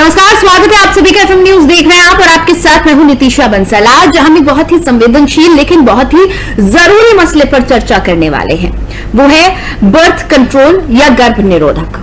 नमस्कार, स्वागत है आप सभी का एफएम न्यूज देख रहे हैं आप, और आपके साथ मैं हूं नितिशा बंसल। आज हम एक बहुत ही संवेदनशील लेकिन बहुत ही जरूरी मसले पर चर्चा करने वाले हैं। वो है बर्थ कंट्रोल या गर्भ निरोधक।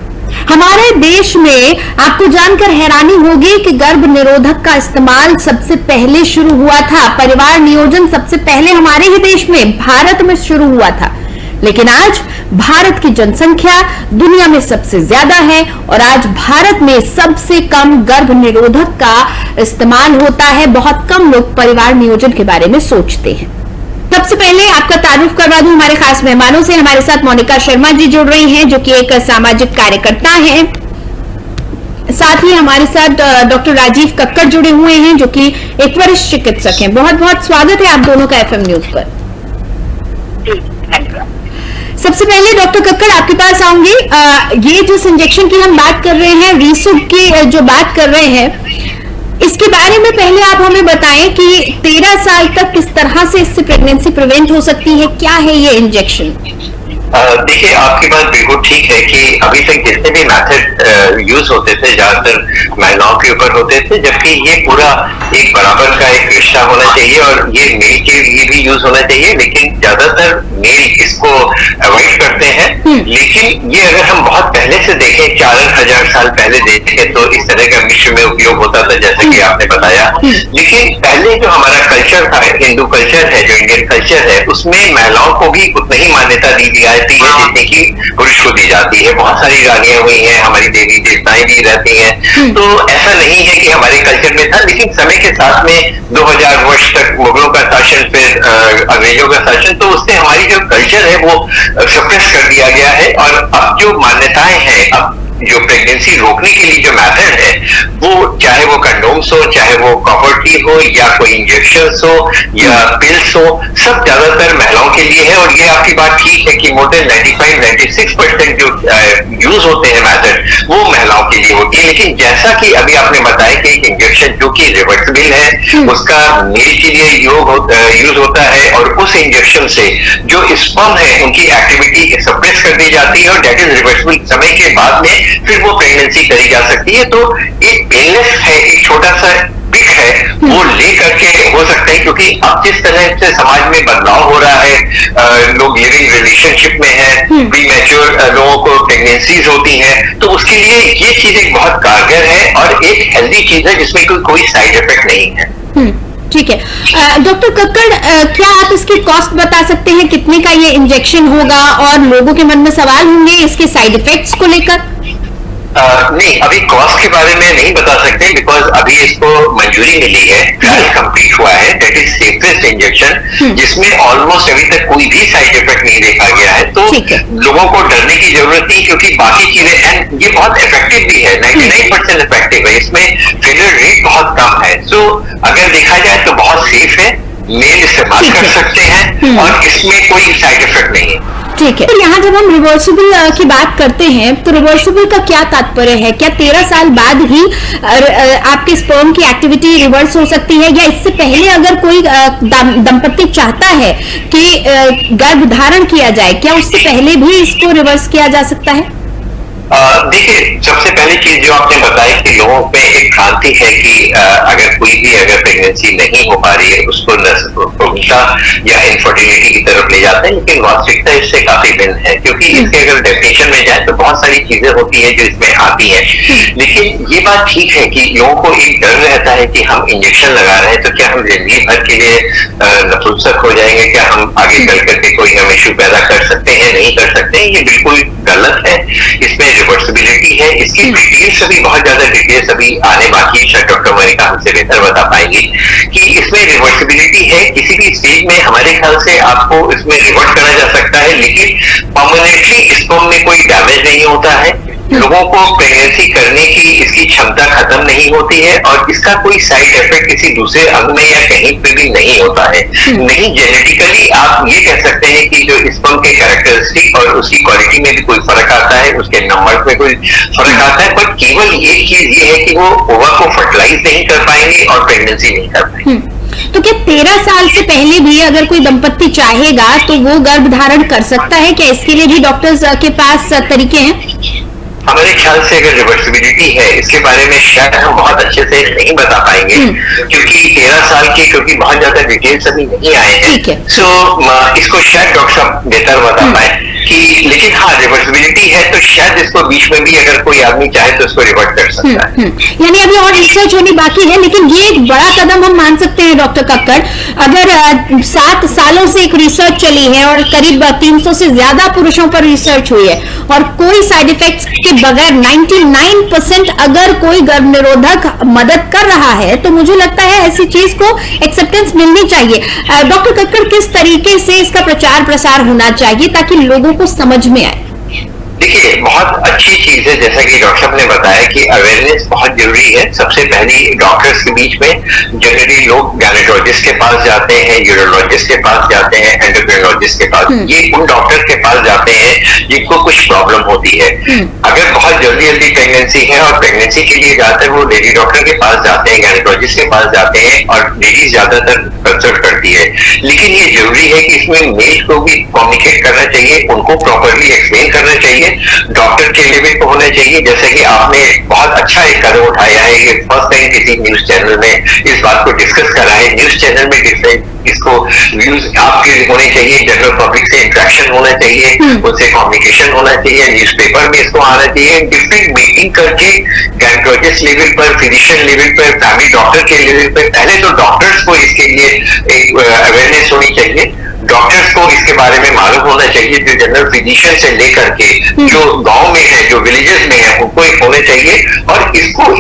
हमारे देश में आपको जानकर हैरानी होगी कि गर्भ निरोधक का इस्तेमाल सबसे पहले शुरू हुआ था, परिवार नियोजन सबसे पहले हमारे ही देश में भारत में शुरू हुआ था। लेकिन आज भारत की जनसंख्या दुनिया में सबसे ज्यादा है और आज भारत में सबसे कम गर्भ निरोधक का इस्तेमाल होता है। बहुत कम लोग परिवार नियोजन के बारे में सोचते हैं। सबसे पहले आपका तारुफ करवा दूं हमारे खास मेहमानों से। हमारे साथ मोनिका शर्मा जी जुड़ रही हैं, जो कि एक सामाजिक कार्यकर्ता हैं। साथ ही हमारे साथ डॉक्टर राजीव कक्कड़ जुड़े हुए हैं, जो कि एक वरिष्ठ चिकित्सक हैं। बहुत बहुत स्वागत है आप दोनों का एफएम न्यूज पर। सबसे पहले डॉक्टर कक्कड़ आपके पास आऊंगी। ये जिस इंजेक्शन की हम बात कर रहे हैं, रीसुब की जो बात कर रहे हैं, इसके बारे में पहले आप हमें बताएं कि 13 साल तक किस तरह से इससे प्रेगनेंसी प्रिवेंट हो सकती है, क्या है ये इंजेक्शन? देखिए, आपकी बात बिल्कुल ठीक है कि अभी तक जितने भी मेथड यूज होते थे ज्यादातर महिलाओं के ऊपर होते थे, जबकि ये पूरा एक बराबर का एक रिश्ता होना चाहिए और ये मेल के लिए भी यूज होना चाहिए, लेकिन ज्यादातर मेल इसको अवॉइड करते हैं। लेकिन ये अगर हम बहुत पहले से देखें, 4000 साल पहले देखें, तो इस तरह का विश्व में उपयोग होता था, जैसे कि आपने बताया। लेकिन पहले जो हमारा कल्चर था, हिंदू कल्चर है, जो इंडियन कल्चर है, उसमें महिलाओं को भी उतनी ही मान्यता दी जाती है जितनी की पुरुष को दी जाती है। बहुत सारी रानियां हुई हैं, हमारी देवी देवताएं भी रहती हैं, तो ऐसा नहीं है कि हमारे कल्चर में था। लेकिन समय के साथ में 2000 वर्ष तक मुगलों का शासन, फिर अंग्रेजों का शासन, तो उससे हमारी जो कल्चर है वो सप्रेस कर दिया गया है। और अब जो मान्यताएं हैं, अब जो प्रेगनेंसी रोकने के लिए जो मेथड है, वो चाहे वो कंडोम्स हो, चाहे वो कॉपर टी हो, या कोई इंजेक्शन हो, या पिल्स हो, सब ज्यादातर महिलाओं के लिए है। और ये आपकी बात ठीक है कि मोर देन 95-96% जो यूज होते हैं मेथड, वो महिलाओं के लिए होती है। लेकिन जैसा कि अभी आपने बताया कि एक इंजेक्शन जो कि रिवर्सिबल है, उसका मेल के लिए यूज होता है, और उस इंजेक्शन से जो स्पर्म है उनकी एक्टिविटी सप्रेस कर दी जाती है, और डेट इज रिवर्सिबल। समय के बाद में फिर वो प्रेगनेंसी करी जा सकती है। तो एक पेनलेस है, एक छोटा सा पिक है, वो ले करके हो सकता है, क्योंकि अब जिस तरह से समाज में बदलाव हो रहा है, लोग लिविंग रिलेशनशिप में है, प्री मैच्योर लोगों को प्रेगनेंसीज होती हैं, तो उसके लिए ये चीज एक बहुत कारगर है और एक हेल्दी चीज है, जिसमें कोई साइड इफेक्ट नहीं है। ठीक है। डॉक्टर कक्कड़, क्या आप इसकी कॉस्ट बता सकते हैं, कितने का ये इंजेक्शन होगा? और लोगों के मन में सवाल होंगे इसके साइड इफेक्ट्स को लेकर। नहीं, अभी कॉस्ट के बारे में नहीं बता सकते, बिकॉज अभी इसको मंजूरी मिली है, ट्रायल कंप्लीट हुआ है। दैट इज सेफेस्ट इंजेक्शन, जिसमें ऑलमोस्ट अभी तक कोई भी साइड इफेक्ट नहीं देखा गया है। तो लोगों को डरने की जरूरत नहीं, क्योंकि बाकी चीजें, एंड ये बहुत इफेक्टिव भी है, 99% इफेक्टिव है, इसमें फेलियर रेट बहुत कम है। सो अगर देखा जाए तो बहुत सेफ है, मेल इस्तेमाल कर सकते हैं, और इसमें कोई साइड इफेक्ट नहीं है। ठीक है। तो यहाँ जब हम रिवर्सिबल की बात करते हैं, तो रिवर्सिबल का क्या तात्पर्य है? क्या 13 साल बाद ही आपके स्पर्म की एक्टिविटी रिवर्स हो सकती है, या इससे पहले अगर कोई दंपति चाहता है कि गर्भ धारण किया जाए, क्या उससे पहले भी इसको रिवर्स किया जा सकता है? देखिए, सबसे पहली चीज जो आपने बताई कि लोगों में एक भ्रांति है कि अगर कोई भी प्रेगनेंसी नहीं हो पा रही है, उसको नपुंसकता या इनफर्टिलिटी की तरफ ले जाते हैं, लेकिन वास्तविकता इससे काफी भिन्न है। क्योंकि इसके अगर डेफिनेशन में जाए तो बहुत सारी चीजें होती हैं जो इसमें आती हैं। लेकिन ये बात ठीक है कि लोगों को एक डर रहता है कि हम इंजेक्शन लगा रहे हैं तो क्या हम जिंदगी भर के लिए नपुंसक हो जाएंगे, क्या हम आगे चल करके कोई हम इश्यू पैदा कर सकते हैं, नहीं कर सकते हैं। ये बिल्कुल गलत है। इसमें रिवर्सिबिलिटी है। इसकी डिटेल्स अभी बहुत ज्यादा डिटेल्स अभी आने बाकी है, शायद डॉक्टर मोनिका हमसे बेहतर बता पाएंगी कि इसमें रिवर्सिबिलिटी है। किसी भी स्टेज में हमारे ख्याल से आपको इसमें रिवर्ट करा जा सकता है, लेकिन परमानेंटली स्पर्म में कोई डैमेज नहीं होता है। लोगों को प्रेगनेंसी करने की इसकी क्षमता खत्म नहीं होती है, और इसका कोई साइड इफेक्ट किसी दूसरे अंग में या कहीं पे भी नहीं होता है। नहीं, जेनेटिकली आप ये कह सकते हैं कि जो स्पर्म के कैरेक्टरिस्टिक और उसकी क्वालिटी में भी कोई फर्क आता है, उसके नंबर में कोई फर्क आता है, पर केवल एक चीज ये है कि वो ओवा को फर्टिलाइज नहीं कर पाएंगे और प्रेगनेंसी नहीं कर पाएंगे। तो क्या 13 साल से पहले भी अगर कोई दंपत्ति चाहेगा तो वो गर्भ धारण कर सकता है? क्या इसके लिए भी डॉक्टर्स के पास तरीके हैं? हमारे ख्याल से अगर रिवर्सिबिलिटी है इसके बारे में शायद हम बहुत अच्छे से नहीं बता पाएंगे, क्योंकि 13 साल के, क्योंकि बहुत ज्यादा डिटेल्स अभी नहीं आए हैं। सो इसको शायद डॉक्टर साहब बेहतर बता पाए कि, लेकिन हाँ रिवर्सिबिलिटी है तो शायद इसको बीच में भी अगर कोई आदमी चाहे तो उसको रिवर्ट कर सकता है। यानी अभी और रिसर्च होनी बाकी है, लेकिन ये एक बड़ा कदम हम मान सकते हैं डॉक्टर कक्कड़। अगर 7 सालों से एक रिसर्च चली है और करीब 300 से ज्यादा पुरुषों पर रिसर्च हुई है और कोई साइड इफेक्ट्स के बगैर 99% अगर कोई गर्भ निरोधक मदद कर रहा है, तो मुझे लगता है ऐसी चीज को एक्सेप्टेंस मिलनी चाहिए। डॉक्टर कक्कड़, किस तरीके से इसका प्रचार प्रसार होना चाहिए ताकि लोगों को समझ में आए? देखिए, बहुत अच्छी चीज है, जैसा कि डॉक्टर साहब ने बताया कि अवेयरनेस बहुत जरूरी है। सबसे पहली डॉक्टर्स के बीच में जनरली लोग गायनेकोलॉजिस्ट के पास जाते हैं, यूरोलॉजिस्ट के पास जाते हैं, एंडोक्रिनोलॉजिस्ट के पास, ये उन डॉक्टर के पास जाते हैं जिनको कुछ प्रॉब्लम होती है। अगर बहुत जल्दी जल्दी प्रेगनेंसी है और प्रेगनेंसी के लिए जाते हैं, वो लेडी डॉक्टर के पास जाते हैं, गायनेकोलॉजिस्ट के पास जाते हैं, और लेडीज ज्यादातर कंसल्ट करती है। लेकिन ये जरूरी है कि इसमें मेल को भी कम्युनिकेट करना चाहिए, उनको प्रॉपरली एक्सप्लेन करना चाहिए, डॉक्टर के लेवल पे होना चाहिए। जैसे कि आपने बहुत अच्छा एक कदम उठाया है, ये फर्स्ट टाइम किसी न्यूज चैनल में इस बात को डिस्कस करा है। न्यूज चैनल में इसको व्यूज आपके होने चाहिए, जनरल पब्लिक से इंटरेक्शन होना चाहिए, उनसे कम्युनिकेशन होना चाहिए, न्यूज़पेपर में इसको आना चाहिए, डिफरेंट मीटिंग करके गायनेकोलॉजिस्ट लेवल पर, फिजिशियन लेवल पर, फैमिली डॉक्टर के लेवल पर, पहले तो डॉक्टर्स को इसके लिए एक अवेयरनेस होनी चाहिए। डॉक्टर्स को इसके बारे में मालूम होना चाहिए, जो जनरल फिजिशियन से लेकर के जो गांव में है, जो विलेजेस में है, उनको एक होने चाहिए, और इसको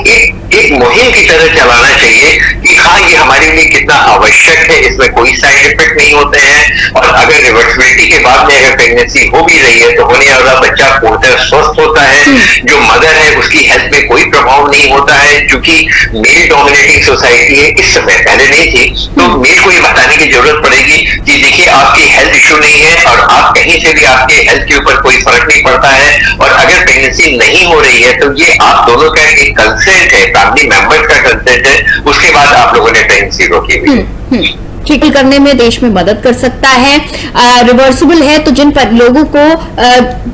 एक मुहिम की तरह चलाना चाहिए कि हाँ ये हमारे लिए कितना आवश्यक है, इसमें कोई साइड इफेक्ट नहीं होते हैं, और अगर रिवर्सिबिलिटी के बाद में अगर प्रेगनेंसी हो भी रही है तो होने वाला बच्चा पूर्णतः स्वस्थ होता है, जो मदर है उसकी हेल्थ में कोई प्रभाव नहीं होता है, क्योंकि मेल डोमिनेटिंग सोसाइटी है इस समय, पहले नहीं थी, तो मेल को ये बताने की जरूरत पड़ेगी कि देखिए आपकी हेल्थ इश्यू नहीं है और आप कहीं से भी आपके हेल्थ के ऊपर कोई फर्क नहीं पड़ता है, और अगर प्रेगनेंसी नहीं हो रही है तो ये आप दोनों का एक कंसेंट है, फैमिली मेंबर का कंसेंट है, उसके बाद आप लोगों ने प्रेगनेंसी रोकी हुई ठीक करने में देश में मदद कर सकता है। रिवर्सिबल है तो जिन पर लोगों को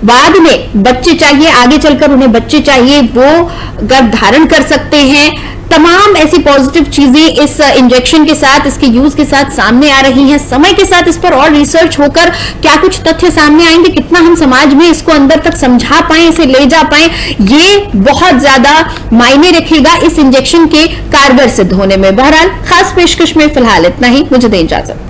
बाद में बच्चे चाहिए, आगे चलकर उन्हें बच्चे चाहिए, वो गर्भ धारण कर सकते हैं। तमाम ऐसी पॉजिटिव चीजें इस इंजेक्शन के साथ, इसके यूज के साथ सामने आ रही हैं। समय के साथ इस पर और रिसर्च होकर क्या कुछ तथ्य सामने आएंगे, कितना हम समाज में इसको अंदर तक समझा पाए, इसे ले जा पाए, ये बहुत ज्यादा मायने रखेगा इस इंजेक्शन के कारगर सिद्ध होने में। बहरहाल खास पेशकश में फिलहाल इतना ही, मुझे दें इजाजत।